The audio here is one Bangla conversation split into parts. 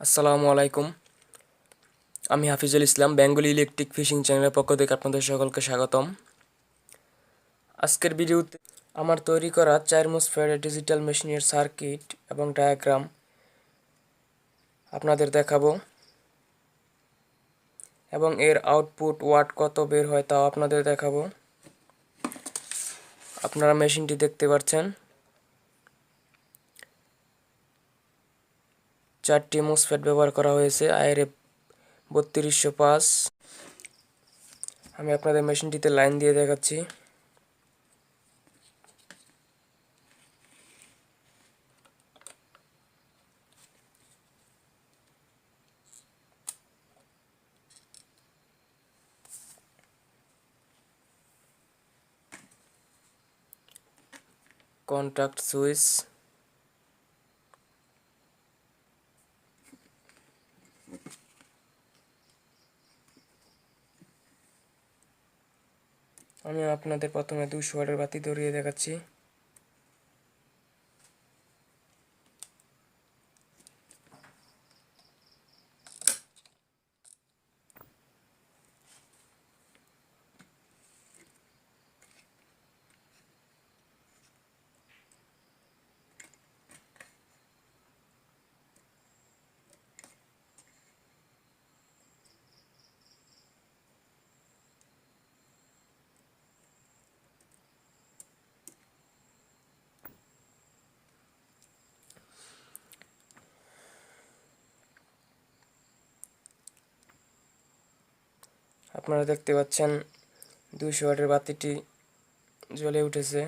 আসসালামু আলাইকুম। আমি হাফিজুল ইসলাম, বেঙ্গলি ইলেকট্রিক ফিশিং চ্যানেলের পক্ষ থেকে আপনাদের সকলকে স্বাগতম। আজকের ভিডিওতে আমার তৈরি করা 4 মসফেট ডিজিটাল মেশিনের সার্কিট এবং ডায়াগ্রাম আপনাদের দেখাবো এবং এর আউটপুট ওয়াট কত বের হয় তাও আপনাদের দেখাবো। আপনারা মেশিনটি দেখতে পাচ্ছেন, 4টি মসফেট ব্যবহার করা হয়েছে IRF 3205। আমি আপনাদের মেশিনটিতে লাইন দিয়ে দেখাচ্ছি। কন্ট্যাক্ট সুইচ, আমি আপনাদের প্রথমে 200 ওয়াটের বাতি ধরিয়ে দেখাচ্ছি। আপনারা দেখতে পাচ্ছেন 200 ওয়াটের বাতিটি জ্বলে উঠেছে।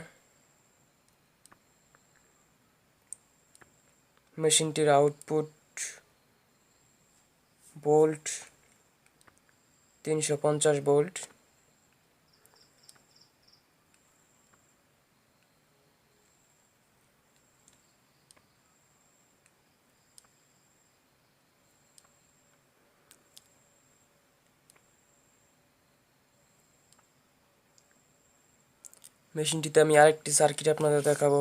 মেশিনটির আউটপুট ভোল্ট 350 ভোল্ট। মেশিনটিতে আমি আরেকটি সার্কিট আপনাদের দেখাবো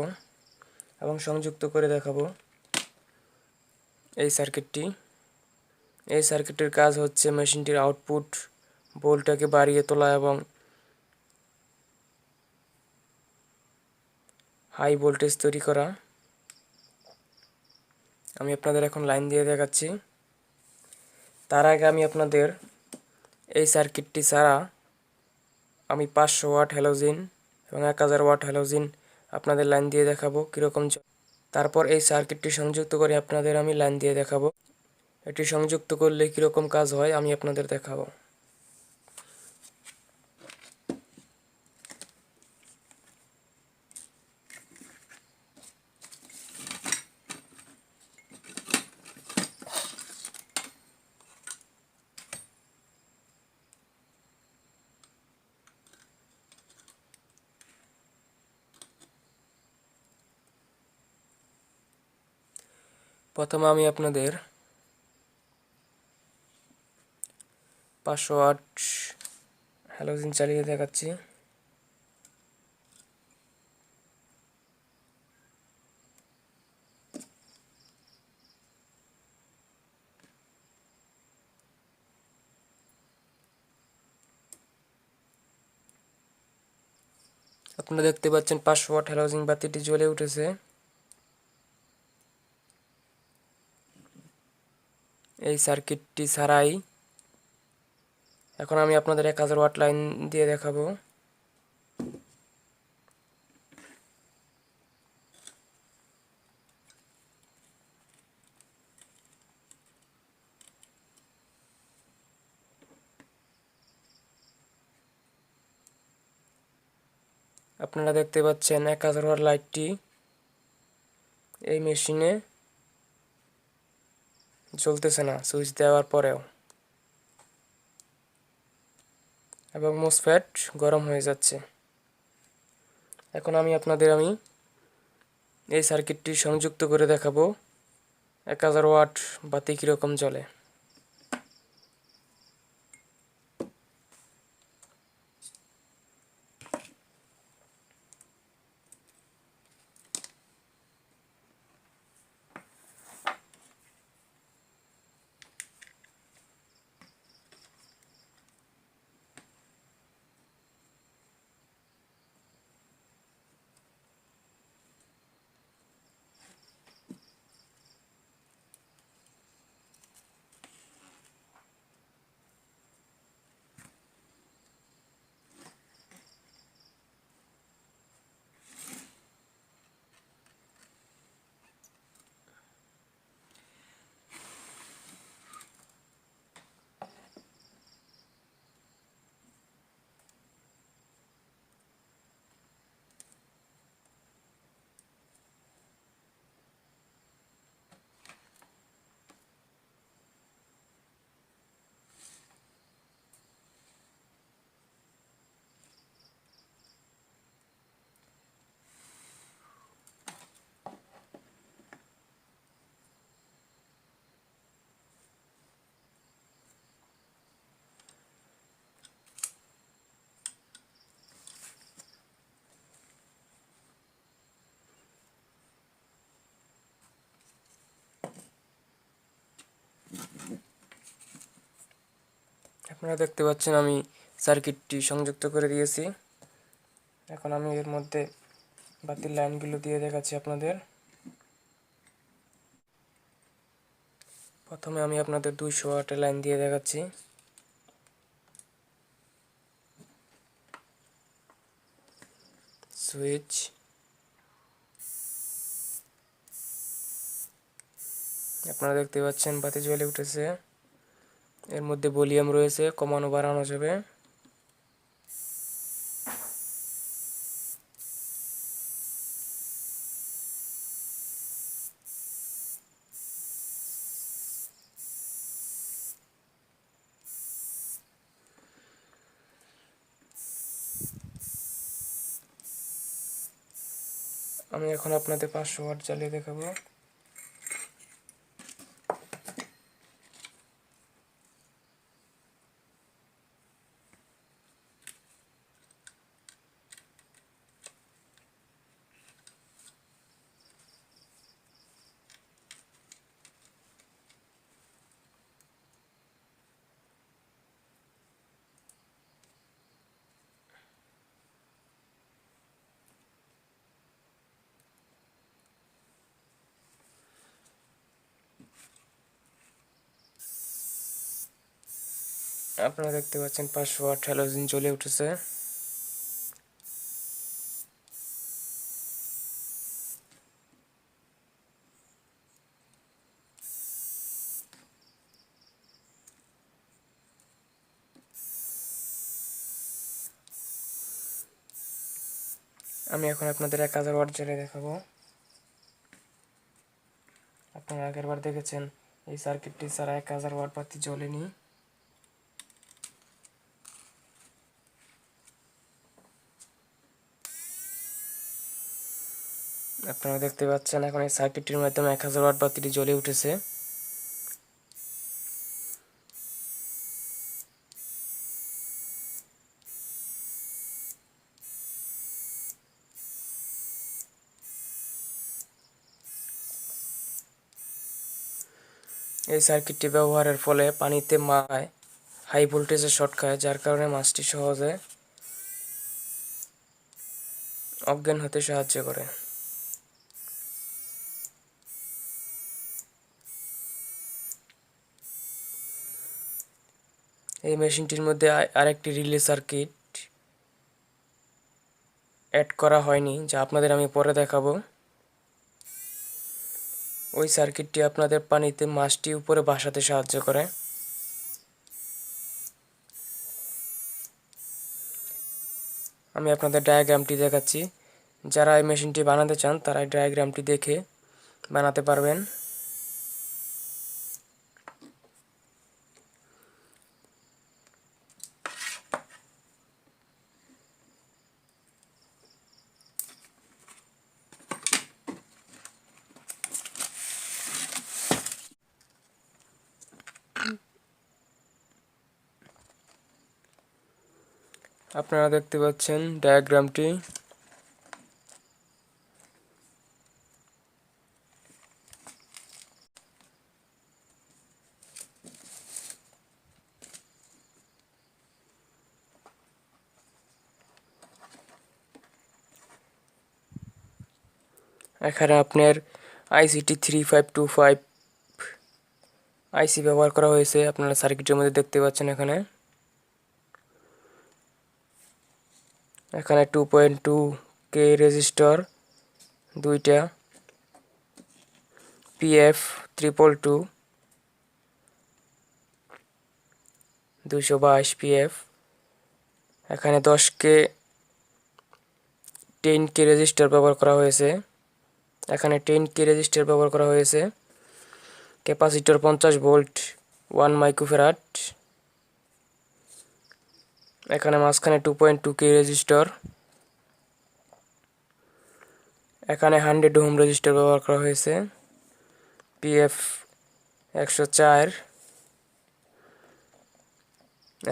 এবং সংযুক্ত করে দেখাবো। এই সার্কিটের কাজ হচ্ছে মেশিনটির আউটপুট ভোল্টটাকে বাড়িয়ে তোলা এবং হাই ভোল্টেজ তৈরি করা। আমি আপনাদের এখন লাইন দিয়ে দেখাচ্ছি। তার আগে আমি আপনাদের এই সার্কিটটি ছাড়া আমি 500 ওয়াট হ্যালোজিন এবং 1000 ওয়াট হ্যালোজিন আপনাদের লাইন দিয়ে দেখাবো কীরকম। তারপর এই সার্কিটটি সংযুক্ত করে আপনাদের আমি লাইন দিয়ে দেখাবো। এটি সংযুক্ত করলে কীরকম কাজ হয় আমি আপনাদের দেখাবো। প্রথমে আমি আপনাদের 500 ওয়াট হ্যালোজিন চালিয়ে দেখাচ্ছি। আপনারা দেখতে পাচ্ছেন 500 ওয়াট হ্যালোজিন বাতিটি জ্বলে উঠেছে। এই সার্কিটটি ছাড়াই এখন আমি আপনাদের 1000 ওয়াট লাইন দিয়ে দেখাবো। আপনারা দেখতে পাচ্ছেন 1000 ওয়াট লাইটটি এই মেশিনে জ্বলতেছে না সুইচ দেওয়ার পরেও, এবং মসফেট গরম হয়ে যাচ্ছে। এখন আমি আপনাদের এই সার্কিটটি সংযুক্ত করে দেখাবো 1000 ওয়াট বাতি কীরকম জ্বলে। আপনারা দেখতে পাচ্ছেন আমি সার্কিটটি সংযুক্ত করে দিয়েছি। এখন আমি এর মধ্যে বাতির লাইনগুলো দিয়ে দেখাচ্ছি আপনাদের। প্রথমে আমি আপনাদের 200 ওয়াটের লাইন দিয়ে দেখাচ্ছি। সুইচ, আপনারা দেখতে পাচ্ছেন বাতি জ্বলে উঠেছে। এর মধ্যে ভলিউম রয়েছে, কমানো বাড়ানো যাবে। আমি এখন আপনাদের 500 ওয়াট জ্বালিয়ে দেখাবো। আপনারা দেখতে পাচ্ছেন 500 ওয়াট হ্যালোজেন জ্বলে উঠেছে। আমি এখন আপনাদের 1000 ওয়াট জ্বালিয়ে দেখাবো। আপনারা আগেরবার দেখেছেন এই সার্কিটটি ছাড়া 1000 ওয়াট বাতি জ্বলেনি। আপনারা দেখতে পাচ্ছেন এখন এই সার্কিটটির মাধ্যমে 1000 ওয়াট বাতিটি জ্বলে উঠেছে। এই সার্কিটটি ব্যবহারের ফলে পানিতে মাছ হাই ভোল্টেজে শর্ট খায়, যার কারণে মাছটি সহজে অজ্ঞান হতে সাহায্য করে। এই মেশিনটির মধ্যে আরেকটি রিলে সার্কিট অ্যাড করা হয়নি, যা আপনাদের আমি পরে দেখাবো। ওই সার্কিটটি আপনাদের পানিতে মাছটি উপরে ভাসাতে সাহায্য করে। আমি আপনাদের ডায়াগ্রামটি দেখাচ্ছি। যারা এই মেশিনটি বানাতে চান তারা এই ডায়াগ্রামটি দেখে বানাতে পারবেন। আপনারা দেখতে পাচ্ছেন ডায়াগ্রামটি। এখানে আপনার ICT 3525 আইসি ব্যবহার করা হয়েছে। আপনারা সার্কিটের মধ্যে দেখতে পাচ্ছেন এখানে 2.2K রেজিস্টর, দুইটা PF 222 222 PF। এখানে 10K রেজিস্টর ব্যবহার করা হয়েছে। Capacitor 50 volt 1 microfarad. এখানে মাঝখানে 2.2K রেজিস্টর। এখানে 100 ওহম রেজিস্টর ব্যবহার করা হয়েছে, PF 104।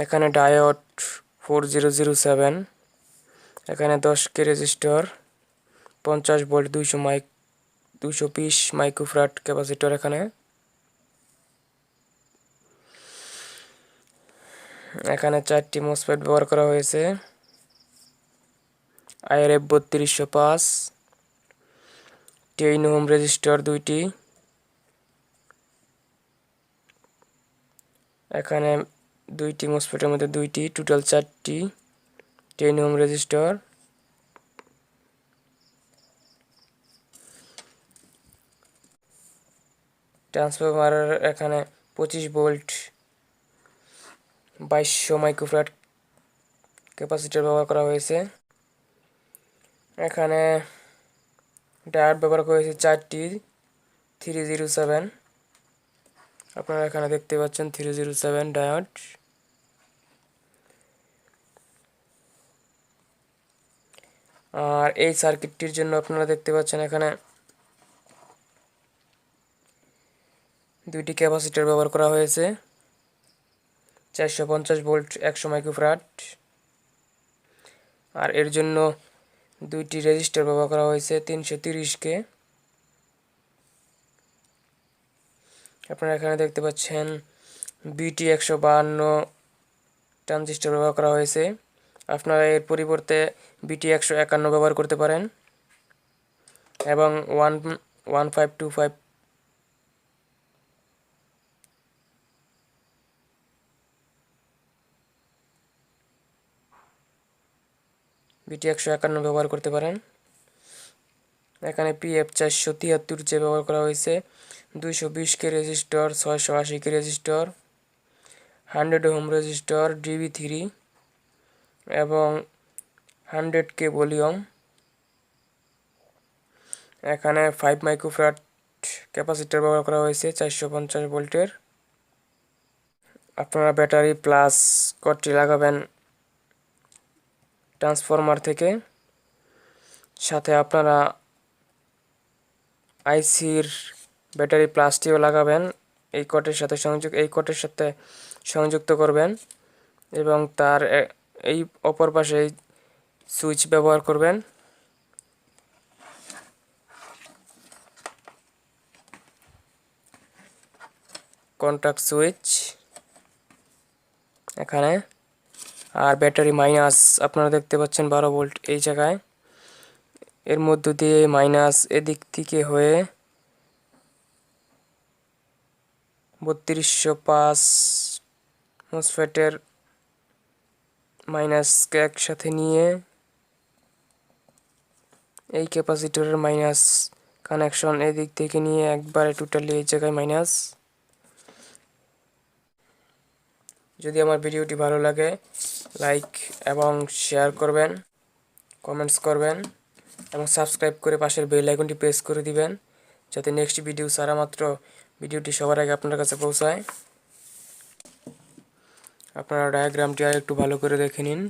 এখানে ডায়োড 4007। এখানে 10K resistor, 50 volt 220 microfarad capacitor. এখানে 4টি মসফেট ব্যবহার করা হয়েছে। IRF 3205, 10 ওহম রেজিস্টর 2টি, এখানে 2টি মসফেটের মধ্যে 2টি, টোটাল 4টি 10 ওহম রেজিস্টর। ট্রান্সফরমারের এখানে 25 ভোল্ট 2200 মাইক্রোফ্যারাড ক্যাপাসিটর ব্যবহার করা হয়েছে। এখানে ডায়োড ব্যবহার করা হয়েছে 4টি 307, আপনারা এখানে দেখতে পাচ্ছেন 307 ডায়োড। আর এই সার্কিটটির জন্য আপনারা দেখতে পাচ্ছেন এখানে 2টি ক্যাপাসিটর ব্যবহার করা হয়েছে, 450 ভোল্ট 100 মাইক্রোফ্যারাড। আর এর জন্য 2টি রেজিস্টর ব্যবহার করা হয়েছে 330K। আপনারা এখানে দেখতে পাচ্ছেন BT 152 ট্রানজিস্টর ব্যবহার করা হয়েছে। আপনারা এর পরিবর্তে BT 151 ব্যবহার করতে পারেন এবং 1525 BT 151 ব্যবহার করতে পারেন। এখানে PF 473 যে ব্যবহার করা হয়েছে, 220K resistor, 680K resistor, 100 ohm resistor DB3 এবং 100K ভলিউম। এখানে 5 মাইক্রোফ্যারাড ক্যাপাসিটর ব্যবহার করা হয়েছে 450 ভোল্টের। আপনারা ব্যাটারি প্লাস কর্ডটি লাগাবেন ট্রান্সফরমার থেকে, সাথে আপনারা আইসির ব্যাটারি প্লাসটিও লাগাবেন এই কর্ডের সাথে সংযুক্ত করবেন এবং তার এই অপর পাশে সুইচ ব্যবহার করবেন। কন্টাক্ট সুইচ এখানে। আর ব্যাটারি মাইনাস আপনারা দেখতে পাচ্ছেন 12 ভোল্ট এই জায়গায়, এর মধ্য দিয়ে মাইনাস এদিক থেকে হয়ে 3205 মসফেটের মাইনাসকে একসাথে নিয়ে এই ক্যাপাসিটরের মাইনাস কানেকশন এদিক থেকে নিয়ে একবারে টোটালি এই জায়গায় মাইনাস। যদি আমার ভিডিওটি ভালো লাগে লাইক এবং শেয়ার করবেন, কমেন্টস করবেন এবং সাবস্ক্রাইব করে পাশের বেল আইকনটি প্রেস করে দিবেন, যাতে নেক্সট ভিডিও ছাড়া মাত্র ভিডিওটি সবার আগে আপনার কাছে পৌঁছায়। আপনারা ডায়াগ্রামটি আর একটু ভালো করে দেখে নিন।